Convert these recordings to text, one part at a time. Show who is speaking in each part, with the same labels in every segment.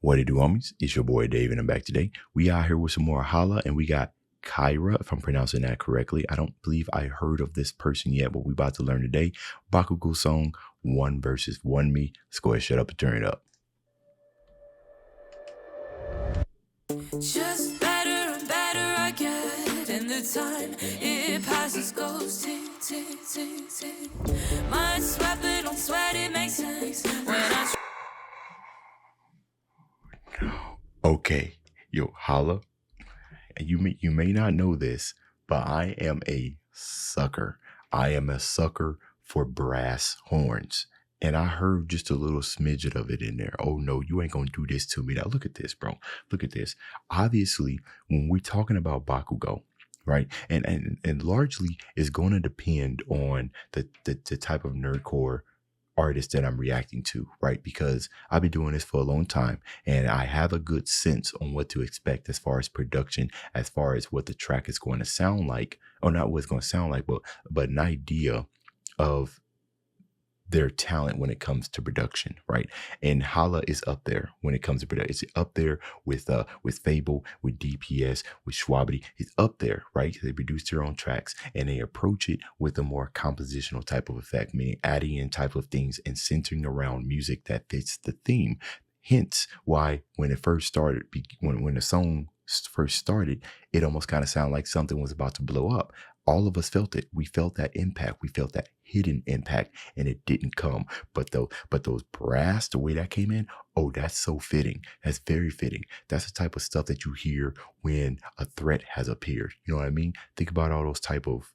Speaker 1: What it do, homies? It's your boy Dave, and I'm back today. We out here with some more Hala, and we got Chira, if I'm pronouncing that correctly. I don't believe I heard of this person yet, but we about to learn today. Bakugo song, 1 versus 1 me. Let's go ahead, shut up and turn it up.
Speaker 2: Just better and better I get, and the time it passes goes tick, tick, tick, tick. Might sweat but don't sweat, it makes sense when I
Speaker 1: Okay, yo, Hala, you may not know this, but I am a sucker. I am a sucker for brass horns. And I heard just a little smidget of it in there. Oh no, you ain't gonna do this to me. Now look at this, bro. Look at this. Obviously, when we're talking about Bakugo, right? And largely is gonna depend on the type of nerdcore artist that I'm reacting to, right? Because I've been doing this for a long time and I have a good sense on what to expect as far as production, as far as what the track is going to sound like, or not what it's going to sound like, but an idea of their talent when it comes to production, right? And Hala is up there when it comes to production. It's up there with fabvl, with DPS, with Schwabity. It's up there, right? They produce their own tracks and they approach it with a more compositional type of effect, meaning adding in type of things and centering around music that fits the theme. Hence why when it first started, when the song first started, it almost kind of sounded like something was about to blow up. All of us felt it. We felt that impact. We felt that hidden impact, and it didn't come. But those brass, the way that came in, oh, that's so fitting. That's very fitting. That's the type of stuff that you hear when a threat has appeared. You know what I mean? Think about all those type of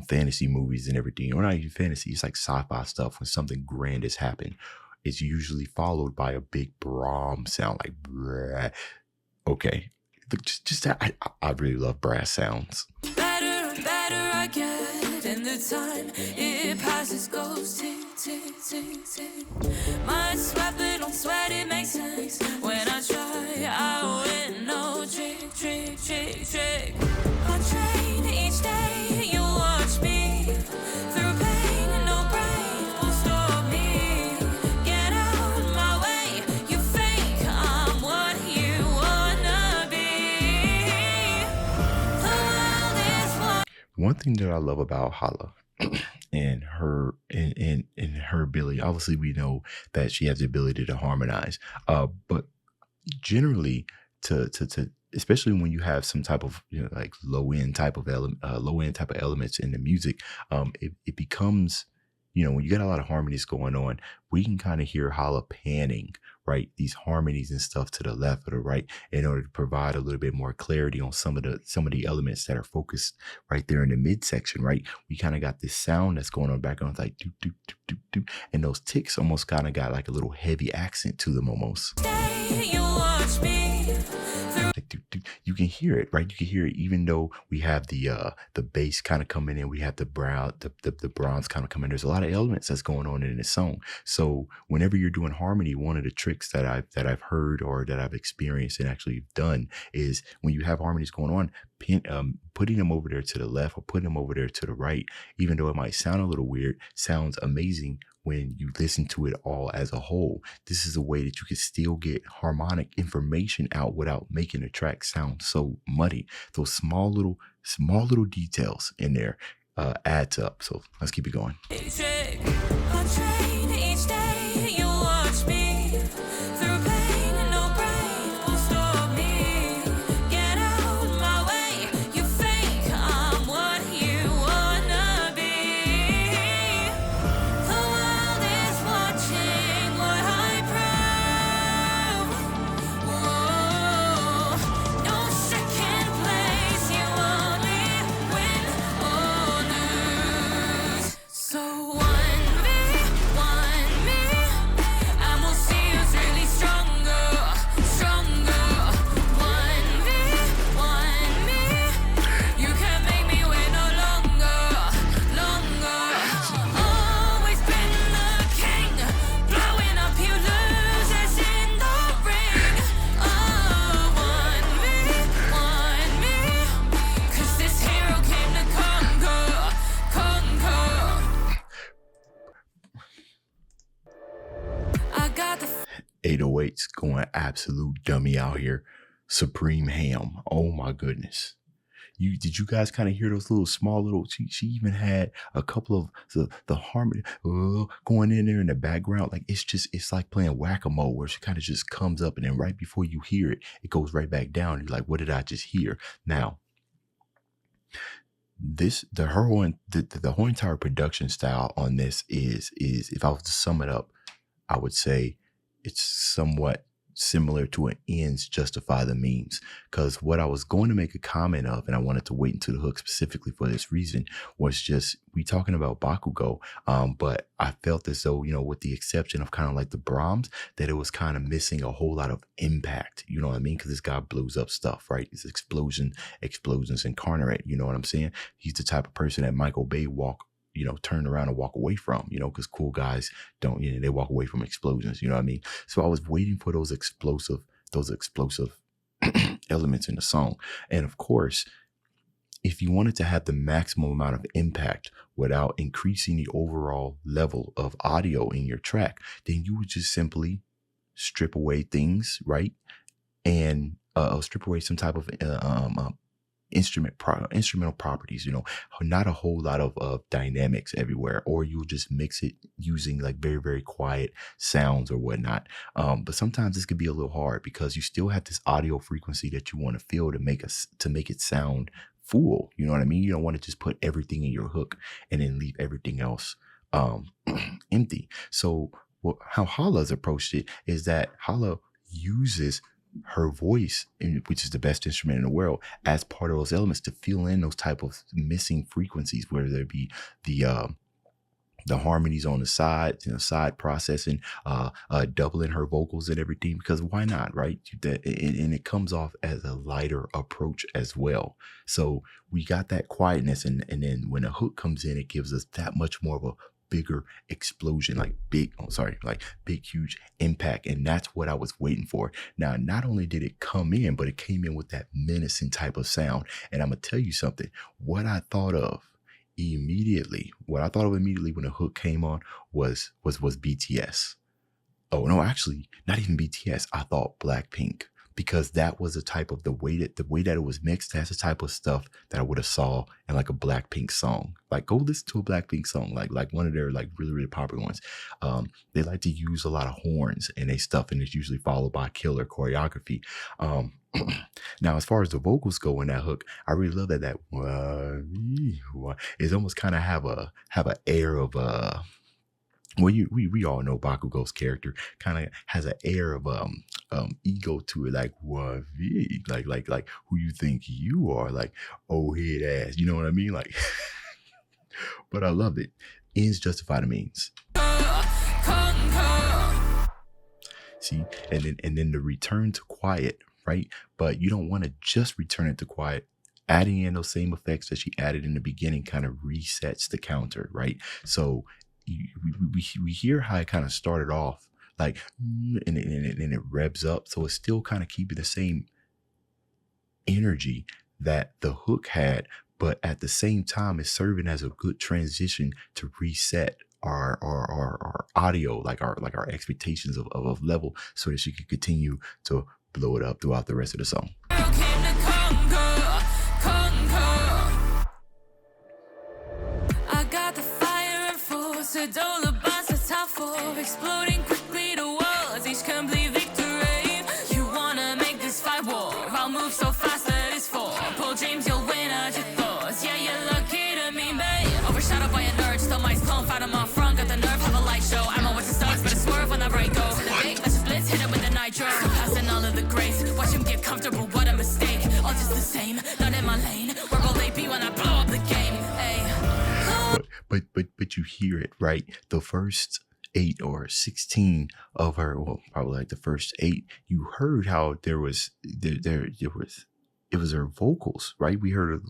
Speaker 1: fantasy movies and everything. Or not even fantasy. It's like sci-fi stuff. When something grand has happened, it's usually followed by a big brom sound, like brah. Okay. Just that. I really love brass sounds.
Speaker 2: better I get, and the time it passes goes tick, tick, tick, tick. Might sweat but don't sweat, it makes sense when I try, I win, no trick, trick, trick, trick. On train each day, you watch me through pain, no brain will stop me. Get out my way, you think I'm what you wanna be. The world is one.
Speaker 1: One thing that I love about Hala and her her ability, obviously we know that she has the ability to harmonize, but generally to especially when you have some type of, you know, like low end type of elements in the music, it becomes, you know, when you get a lot of harmonies going on, we can kind of hear Hala panning, right, these harmonies and stuff to the left or the right in order to provide a little bit more clarity on some of the elements that are focused right there in the midsection, right? We kind of got this sound that's going on background, like doop, doop, doop, doop, doop, and those ticks almost kind of got like a little heavy accent to them almost.
Speaker 2: You watch me through.
Speaker 1: Like, you can hear it, right? You can hear it even though we have the bass kind of coming in, we have the bronze kind of coming in. There's a lot of elements that's going on in this song. So whenever you're doing harmony, one of the tricks that I've heard or that I've experienced and actually done is when you have harmonies going on, putting them over there to the left or putting them over there to the right, even though it might sound a little weird, sounds amazing when you listen to it all as a whole. This is a way that you can still get harmonic information out without making the track sound so muddy. Those small little details in there adds up. So let's keep it going.
Speaker 2: On train each day, you watch me through pain, no brain will stop me. Get out my way, you think I'm what you wanna be. The world is watching what I prove. Whoa. No second place, you only win or lose. So 1v1
Speaker 1: voice going absolute dummy out here. Supreme Ham. Oh my goodness. Did you guys kind of hear those small little, she even had a couple of the harmony going in there in the background. Like it's like playing whack-a-mole where she kind of just comes up and then right before you hear it, it goes right back down. You're like, what did I just hear? Now, the whole entire production style on this is if I was to sum it up, I would say it's somewhat similar to an ends justify the means, because what I was going to make a comment of, and I wanted to wait until the hook specifically for this reason, was just we talking about Bakugo, but I felt as though, you know, with the exception of kind of like the Brahms, that it was kind of missing a whole lot of impact, you know what I mean? Because this guy blows up stuff, right? It's explosions incarnate, you know what I'm saying? He's the type of person that Michael Bay turn around and walk away from, you know, because cool guys don't, you know, they walk away from explosions, you know what I mean? So I was waiting for those explosive elements in the song. And of course, if you wanted to have the maximum amount of impact without increasing the overall level of audio in your track, then you would just simply strip away things, right? And strip away some type of instrumental properties, you know, not a whole lot of dynamics everywhere, or you'll just mix it using like very, very quiet sounds or whatnot. But sometimes this could be a little hard because you still have this audio frequency that you want to feel to make it sound full. You know what I mean? You don't want to just put everything in your hook and then leave everything else empty. So how Hala's approached it is that Hala uses her voice, which is the best instrument in the world, as part of those elements to fill in those type of missing frequencies, whether there be the harmonies on the side, you know, side processing, doubling her vocals and everything, because why not, right? And it comes off as a lighter approach as well. So we got that quietness, and then when a hook comes in, it gives us that much more of a bigger explosion, like big, huge impact. And that's what I was waiting for. Now, not only did it come in, but it came in with that menacing type of sound. And I'm gonna tell you something, what I thought of immediately when the hook came on was BTS. Oh no, actually not even BTS. I thought Blackpink, because that was the way that it was mixed. That's the type of stuff that I would have saw in like a Blackpink song. Like go listen to a Blackpink song, like one of their like really, really popular ones. They like to use a lot of horns and they stuff, and it's usually followed by killer choreography. Now, as far as the vocals go in that hook, I really love that it's almost kind of have an air of well, we all know Bakugo's character kind of has an air of ego to it, like what, like who you think you are, like old head ass, you know what I mean? Like, but I loved it. Ends justify the means. See, and then the return to quiet, right? But you don't want to just return it to quiet. Adding in those same effects that she added in the beginning kind of resets the counter, right? So we hear how it kind of started off like, and it revs up. So it's still kind of keeping the same energy that the hook had, but at the same time, it's serving as a good transition to reset our audio, like our expectations of level, so that she can continue to blow it up throughout the rest of the song.
Speaker 2: I got the fire and force, a dollar bus, a tough for exploding quickly the walls, each complete victory. You wanna make this fight war? I'll move so fast that it's for Paul James, you'll win at your thoughts. Yeah, you're lucky to me, babe. Overshadowed by a nerd, still my clone, fight on my front, got the nerve, have a light show. I'm always a starts, but I swerve whenever I go. To the bait, let's blitz, hit it with the nitro. Passing all of the grace, watch him get comfortable, what a mistake. All just the same, not in my lane. Where will they be when I blow up the game? Hey.
Speaker 1: But you hear it, right? The first 8 or 16 of her, well, probably like the first 8, you heard how it was her vocals, right? We heard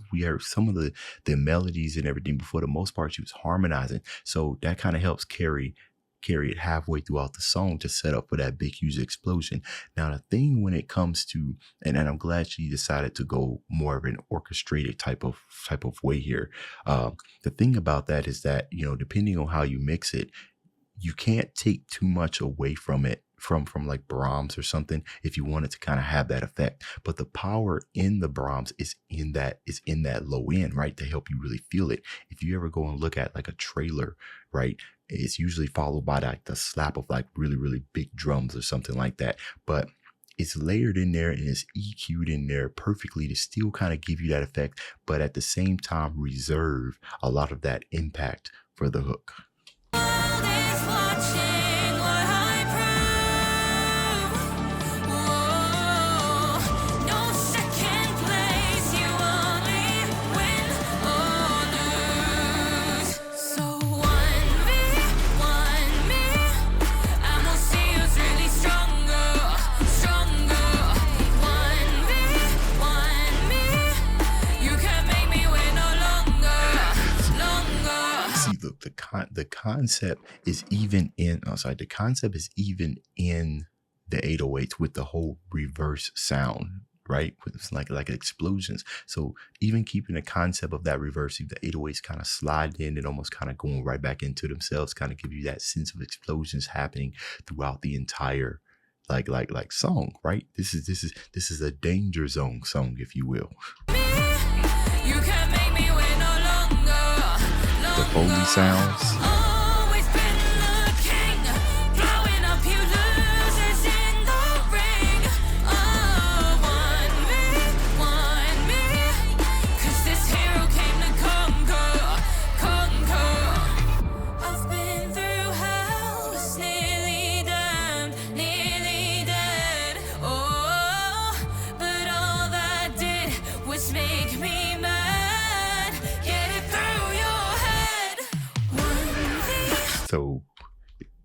Speaker 1: some of the melodies and everything. Before the most part, she was harmonizing. So that kind of helps carry it halfway throughout the song to set up for that big, huge explosion. Now, the thing when it comes to, and I'm glad she decided to go more of an orchestrated type of way here. The thing about that is that, you know, depending on how you mix it, you can't take too much away from it from like Brahms or something, if you wanted to kind of have that effect. But the power in the Brahms is in that low end, right, to help you really feel it. If you ever go and look at like a trailer, right, it's usually followed by like the slap of like really, really big drums or something like that. But it's layered in there and it's EQ'd in there perfectly to still kind of give you that effect, but at the same time reserve a lot of that impact for the hook. The concept is even in the concept is even in the 808s with the whole reverse sound, right? It's like explosions. So even keeping the concept of that reverse, the 808s kind of slide in and almost kind of going right back into themselves, kind of give you that sense of explosions happening throughout the entire like song, right? This is a danger zone song, if you will. You can't make me wait no longer. The Foley sounds. So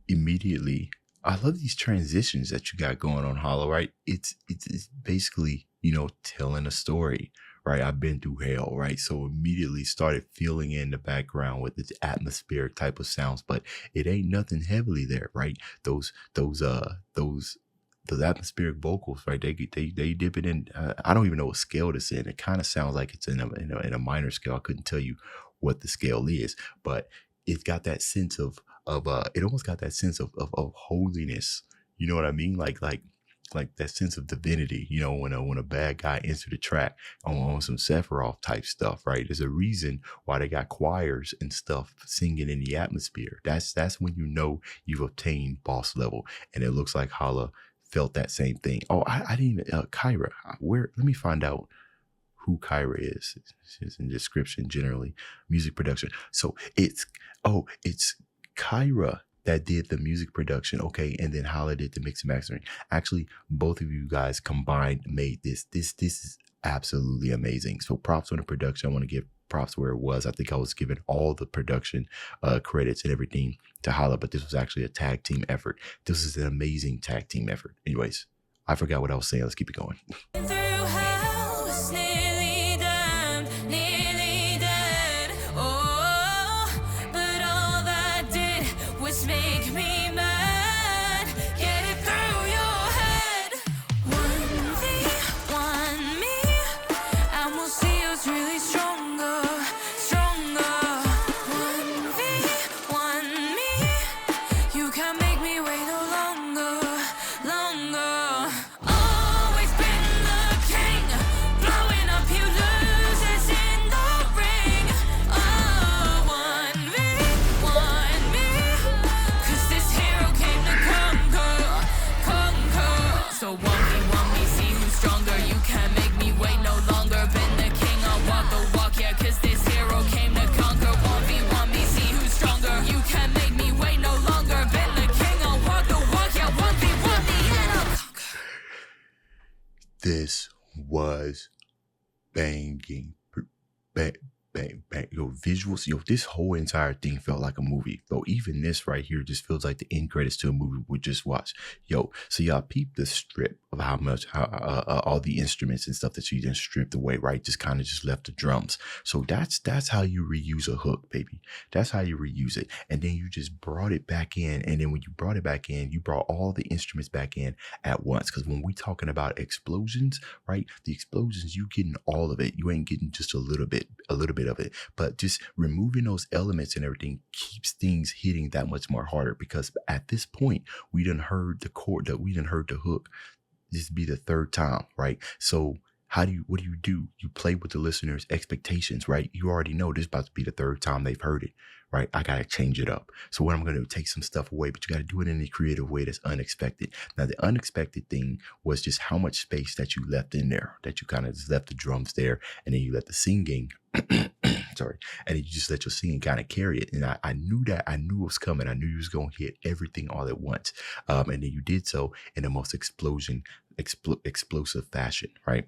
Speaker 1: immediately, I love these transitions that you got going on, Hala, right? It's basically, telling a story, right? I've been through hell, right? So immediately started filling in the background with its atmospheric type of sounds, but it ain't nothing heavily there, right? Those atmospheric vocals, right? They dip it in. I don't even know what scale it's in. It kind of sounds like it's in a minor scale. I couldn't tell you what the scale is, but it's got that sense of it almost got that sense of holiness. You know what I mean? Like that sense of divinity, when a bad guy entered the track on some Sephiroth type stuff, right? There's a reason why they got choirs and stuff singing in the atmosphere. That's when you've obtained boss level. And it looks like Hala felt that same thing. Oh, I didn't even, Chira, let me find out who Chira is. It's in the description generally, music production. So it's Chira that did the music production, okay, and then Hala did the mix and mastering. Actually, both of you guys combined made this. This is absolutely amazing. So props on the production. I want to give props where it was. I think I was giving all the production credits and everything to Hala, but this was actually a tag team effort. This is an amazing tag team effort. Anyways, I forgot what I was saying. Let's keep it going. This was banging, bang. Yo, visuals, this whole entire thing felt like a movie. Though even this right here just feels like the end credits to a movie we just watched. Yo, so y'all peep the strip how much all the instruments and stuff that you then stripped away, right? Just kind of just left the drums. So that's how you reuse a hook, baby. That's how you reuse it. And then you just brought it back in. And then when you brought it back in, you brought all the instruments back in at once. Because when we talking about explosions, right? The explosions, you getting all of it. You ain't getting just a little bit of it. But just removing those elements and everything keeps things hitting that much more harder, because at this point we done heard the chord, that we done heard the hook. This would be the third time, right? So what do? You play with the listener's expectations, right? You already know this is about to be the third time they've heard it, right? I got to change it up. So what I'm going to do, take some stuff away, but you got to do it in a creative way that's unexpected. Now, the unexpected thing was just how much space that you left in there, that you kind of just left the drums there, and then you let the singing, sorry, and then you just let your singing kind of carry it. And I knew it was coming. I knew you was going to hit everything all at once. And then you did so in the most explosive fashion, right?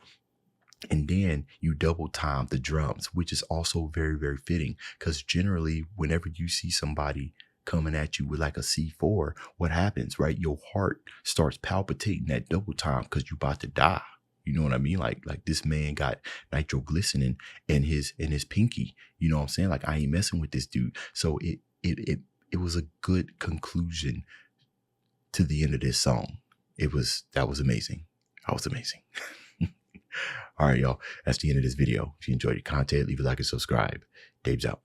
Speaker 1: And then you double time the drums, which is also very, very fitting, because generally whenever you see somebody coming at you with like a C4, what happens, right? Your heart starts palpitating at double time because you're about to die. You know what I mean? Like this man got nitroglycerin in his pinky. You know what I'm saying? Like, I ain't messing with this dude. So it was a good conclusion to the end of this song. That was amazing. That was amazing. All right, y'all. That's the end of this video. If you enjoyed the content, leave a like and subscribe. Dave's out.